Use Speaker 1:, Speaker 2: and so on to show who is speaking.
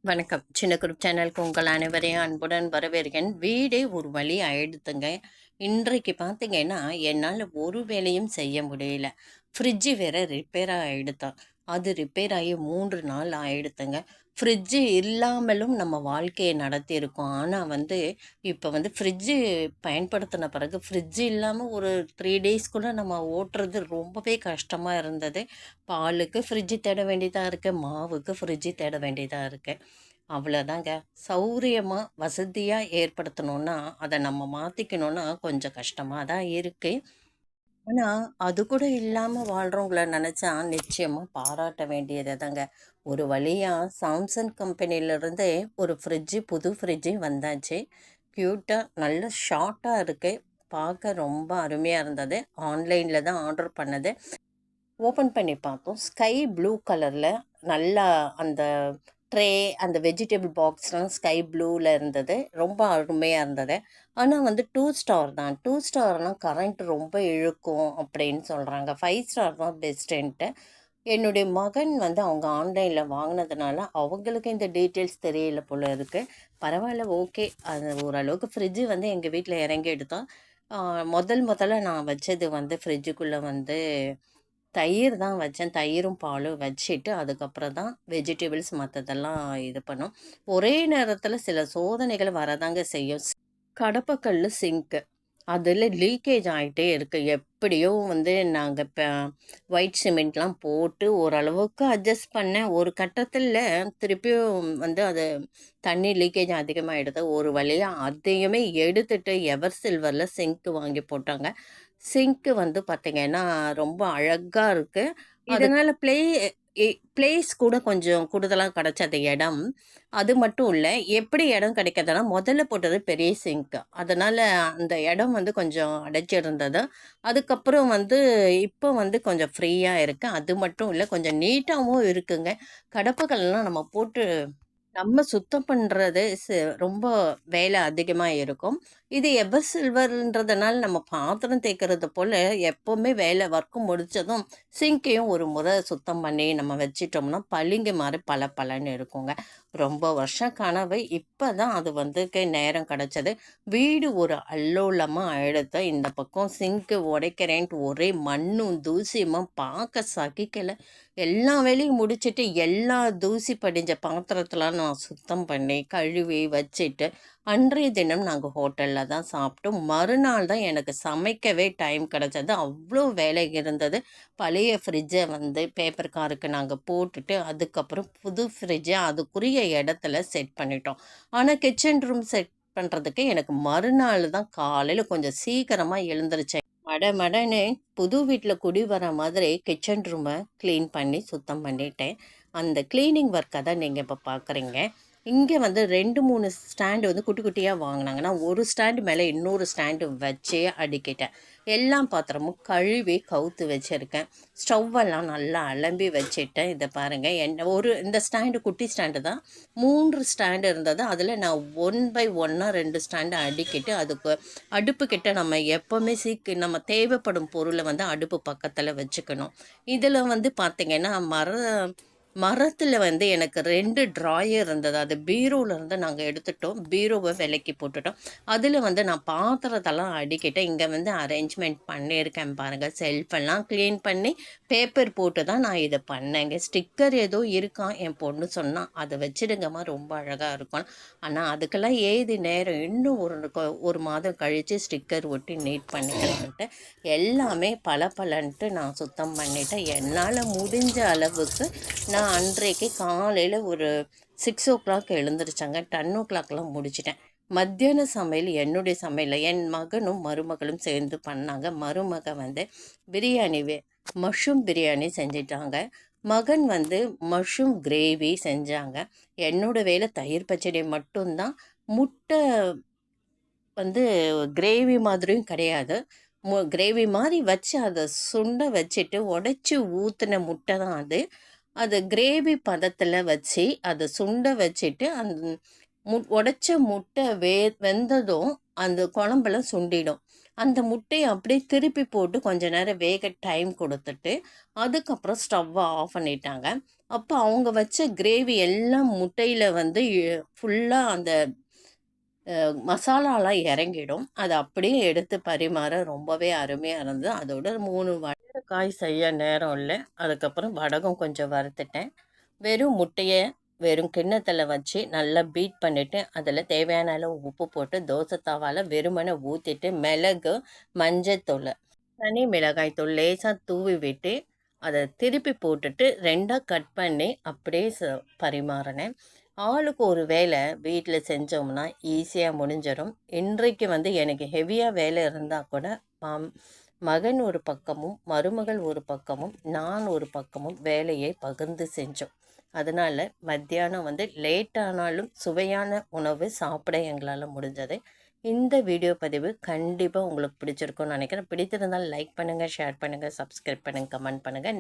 Speaker 1: வணக்கம். சின்ன குரூப் சேனலுக்கு உங்கள் அனைவரையும் அன்புடன் வரவேற்கிறேன். வீடே ஒரு வழி ஆயிடுத்துங்க. இன்றைக்கு பார்த்தீங்கன்னா, என்னால ஒரு வேலையும் செய்ய முடியல. ஃப்ரிட்ஜு வேற ரிப்பேர் ஆயிடுத்தாம். அது ரிப்பேர் ஆகி 3 நாள் ஆயிடுத்துங்க. ஃப்ரிட்ஜு இல்லாமலும் நம்ம வாழ்க்கைய நடத்தியிருக்கோம். ஆனா இப்ப ஃப்ரிட்ஜு பயன்படுத்தின பிறகு ஃப்ரிட்ஜு இல்லாம ஒரு 3 டேஸ் கூட நம்ம ஓட்டுறது ரொம்பவே கஷ்டமா இருந்தது. பாலுக்கு ஃப்ரிட்ஜு தேட வேண்டியதா இருக்கு. மாவுக்கு ஃப்ரிட்ஜு தேட வேண்டியதா இருக்கு. அவ்வளோதாங்க. சௌரியமா, வசதியா ஏற்படுத்தணும்னா, அத நம்ம மாத்திக்கணும்னா கொஞ்சம் கஷ்டமா தான் இருக்கு. ஆனா, அது கூட இல்லாம வாழ்றவங்கள நெனச்சா நிச்சயமா பாராட்ட வேண்டியது தாங்க. ஒரு வழியா சாம்சங் கம்பெனிலருந்தே ஒரு ஃப்ரிட்ஜு, புது ஃப்ரிட்ஜு வந்தாச்சு. க்யூட்டா நல்ல ஷார்ட்டா இருக்கு. பார்க்க ரொம்ப அருமையா இருந்தது. ஆன்லைன்ல தான் ஆர்டர் பண்ணது. ஓப்பன் பண்ணி பார்த்தோம். ஸ்கை ப்ளூ கலர்ல நல்லா அந்த ட்ரே, அந்த வெஜிடபிள் பாக்ஸ்லாம் ஸ்கை ப்ளூல இருந்தது. ரொம்ப அருமையா இருந்தது. ஆனா 2 ஸ்டார் தான். 2 ஸ்டார்னா கரண்ட் ரொம்ப இழுக்கும் அப்படின்னு சொல்றாங்க. 5 ஸ்டார் தான் பெஸ்ட்டுன்ட்டு. என்னுடைய மகன் அவங்க ஆன்லைன்ல வாங்குனதுனால, அவங்களுக்கு இந்த டீட்டெயில்ஸ் தெரியல போல இருக்கு. பரவால்ல, ஓகே. அது ஓரளவுக்கு ஃப்ரிட்ஜு எங்க வீட்ல இறங்கிடுதான். ஆ முதல்ல நான் வச்சது ஃப்ரிட்ஜுக்குள்ள தயிர் தான் வச்சேன். தயிரும், பாலும் வச்சுட்டு, அதுக்கப்புறம் தான் வெஜிடபிள்ஸ் மத்ததெல்லாம் இது பண்ணோம். ஒரே நேரத்தில சில சோதனைகள் வரதாங்க செய்யும். கடப்பக்கல்லு சிங்க்கு. அதில லீக்கேஜ் ஆயிட்டே இருக்கு. எப்படியோ நாங்க ஒயிட் சிமெண்ட்லாம் போட்டு ஓரளவுக்கு அட்ஜஸ்ட் பண்ணேன். ஒரு கட்டத்தில திருப்பியும் அது தண்ணி லீக்கேஜ் அதிகமாயிடுது. ஒரு வழியா அதையுமே எடுத்துட்டு எவர் சில்வர்ல சிங்க் வாங்கி போட்டாங்க. சிங்க் பார்த்தீங்கன்னா, ரொம்ப அழகா இருக்கு. இதனால எ பிளேஸ் கூட கொஞ்சம் கூடுதலா கிடைச்சது இடம். அது மட்டும் இல்ல, எப்படி இடம் கிடைக்குதுன்னா, முதல்ல போட்டது பெரிய சிங்க். அதனால அந்த இடம் கொஞ்சம் அடைச்சிருந்தது. அதுக்கப்புறம் இப்போ கொஞ்சம் ஃப்ரீயா இருக்கு. அது மட்டும் இல்ல, கொஞ்சம் நீட்டாவும் இருக்குங்க. கடப்பக்கல்லாம் நம்ம போட்டு நம்ம சுத்தம் பண்றது ரொம்ப வேலை அதிகமா இருக்கும். இது எவர் சில்வர்ன்றதுனால நம்ம பாத்திரம் தேய்க்கிறது போல எப்பவுமே வேலை ஒர்க் முடிச்சதும் சிங்க்கையும் ஒரு முறை சுத்தம் பண்ணி நம்ம வச்சிட்டோம்னா பளிங்கு மாரி பளபளன்னு இருக்குங்க. ரொம்ப வருஷம் கனவு. இப்பதான் அது நேரம் கிடைச்சது. வீடு ஒரு அல்லோலமா ஆயிடுத்து. இந்த பக்கம் சிங்க் உடைக்கிறேன்ட்டு ஒரே மண்ணும் தூசியுமா பார்க்க சகிக்கல. எல்லா வேலையும் முடிச்சுட்டு, எல்லா தூசி படிஞ்ச பாத்திரத்தலாம் நான் சுத்தம் பண்ணி, கழுவி வச்சுட்டு, அன்றைய தினம் நாங்க ஹோட்டல்ல தான் சாப்பிட்டோம். மறுநாள் தான் எனக்கு சமைக்கவே டைம் கிடைச்சது. அவ்ளோ வேலை இருந்தது. பழைய ஃப்ரிட்ஜ பேப்பர் காருக்கு நாங்க போட்டுட்டு, அதுக்கப்புறம் புது ஃப்ரிட்ஜ அதுக்குரிய இடத்துல செட் பண்ணிட்டோம். ஆனா, கிச்சன் ரூம் செட் பண்றதுக்கு எனக்கு மறுநாள் தான் காலையில கொஞ்சம் சீக்கிரமா எழுந்திருச்சேன். மடமடன்னு புது வீட்ல குடி வர மாதிரி கிச்சன் ரூமை க்ளீன் பண்ணி சுத்தம் பண்ணிட்டேன். அந்த க்ளீனிங் ஒர்க்கை தான் நீங்கள் இப்போ பார்க்குறீங்க. இங்கே 2, 3 ஸ்டாண்டு குட்டி குட்டியாக வாங்கினாங்க. நான் ஒரு ஸ்டாண்டு மேலே இன்னொரு ஸ்டாண்டு வச்சே அடுக்கிட்டேன். எல்லா பாத்திரமும் கழுவி கவுத்து வச்சுருக்கேன். ஸ்டவ்வெல்லாம் நல்லா அலம்பி வச்சுட்டேன். இதை பாருங்கள், இந்த ஸ்டாண்டு குட்டி ஸ்டாண்டு தான். 3 ஸ்டாண்டு இருந்தது. அதில் நான் 1 பை 1ஆ 2 ஸ்டாண்டு அடுக்கிட்டு, அதுக்கு அடுப்புக்கிட்ட நம்ம எப்போவுமே நம்ம தேவைப்படும் பொருளை அடுப்பு பக்கத்தில் வச்சுக்கணும். இதில் பார்த்தீங்கன்னா, மரத்தில் எனக்கு 2 ட்ராயர் இருந்தது. அது பீரோவிலேருந்து நாங்கள் எடுத்துட்டோம். பீரோவை விலைக்கு போட்டுட்டோம். அதில் நான் பாத்திரத்தெல்லாம் அடிக்கிட்டேன். இங்கே அரேஞ்ச்மெண்ட் பண்ணியிருக்கேன் பாருங்கள். செல்ஃபெல்லாம் க்ளீன் பண்ணி பேப்பர் போட்டு தான் நான் இதை பண்ணேங்க. ஸ்டிக்கர் ஏதோ இருக்கான், என் பொண்ணு சொன்னால் அதை வச்சிடுங்கம்மா, ரொம்ப அழகாக இருக்கும். ஆனால் அதுக்கெல்லாம் ஏது நேரம், இன்னும் ஒரு மாதம் கழித்து ஸ்டிக்கர் ஒட்டி நீட் பண்ணிக்கலான்ட்டு எல்லாமே பளபளன்ட்டு நான் சுத்தம் பண்ணிட்டேன். என்னால் முடிஞ்ச அளவுக்கு நான் அன்றைக்கு காலையில் ஒரு 6:00 எழுந்திரிச்சாங்க. 10:00 முடிச்சிட்டேன். மத்தியான சமையல் என்னுடைய சமையல் என் மகனும் மருமகளும் சேர்ந்து பண்ணாங்க. மருமக பிரியாணி மஷ்ரூம் பிரியாணி செஞ்சிட்டாங்க. மகன் மஷ்ரூம் கிரேவி செஞ்சாங்க. என்னோட வேலை தயிர் பச்சடி மட்டும்தான். முட்டை கிரேவி மாதிரியும் கிடையாது. கிரேவி மாதிரி வச்சு அதை சுண்ட வச்சுட்டு உடச்சி ஊற்றின முட்டை தான் அது. அது கிரேவி பதத்தில் வச்சு அதை சுண்ட வச்சுட்டு அந்த உடைச்ச முட்டை வெந்ததும் அந்த குழம்பெல்லாம் சுண்டிடும். அந்த முட்டைய அப்படியே திருப்பி போட்டு கொஞ்ச நேரம் வேக டைம் கொடுத்துட்டு, அதுக்கப்புறம் ஸ்டவ்வ ஆஃப் பண்ணிட்டாங்க. அப்போ அவங்க வச்ச கிரேவி எல்லாம் முட்டையில வந்து ஃபுல்லா அந்த மசாலாலாம் இறங்கிடும். அத அப்படியே எடுத்து பரிமாற ரொம்பவே அருமையா இருந்தது. அதோட 3 காய் செய்ய நேரம் இல்ல. அதுக்கப்புறம் வடகம் கொஞ்சம் வறுத்துட்டேன். வெறும் முட்டைய வெறும் கிண்ணத்துல வச்சு நல்லா பீட் பண்ணிட்டு, அதில தேவையான அளவு உப்பு போட்டு தோசை தவால வெறுமனே ஊத்திட்டு, மிளகு, மஞ்சத்தூளு, தனி மிளகாய் தூள் லேசா தூவி விட்டு, அத திருப்பி போட்டுட்டு 2ஆ கட் பண்ணி அப்படியே பரிமாறினேன். ஆளுக்கு ஒரு வேலை வீட்ல செஞ்சோம்னா ஈஸியா முடிஞ்சிடும். இன்றைக்கு வந்து எனக்கு ஹெவியா வேலை இருந்தா கூட, மம் மகன் ஒரு பக்கமும், மருமகள் ஒரு பக்கமும், நான் ஒரு பக்கமும் வேலையை பகிர்ந்து செஞ்சோம். அதனால மத்தியானம் வந்து லேட் ஆனாலும் சுவையான உணவு சாப்பிட எங்களால முடிஞ்சது. இந்த வீடியோ பதிவு கண்டிப்பா உங்களுக்கு பிடிச்சிருக்கும்னு நினைக்கிறேன். பிடித்திருந்தால் லைக் பண்ணுங்க, ஷேர் பண்ணுங்க, சப்ஸ்கிரைப் பண்ணுங்க, கமெண்ட் பண்ணுங்க.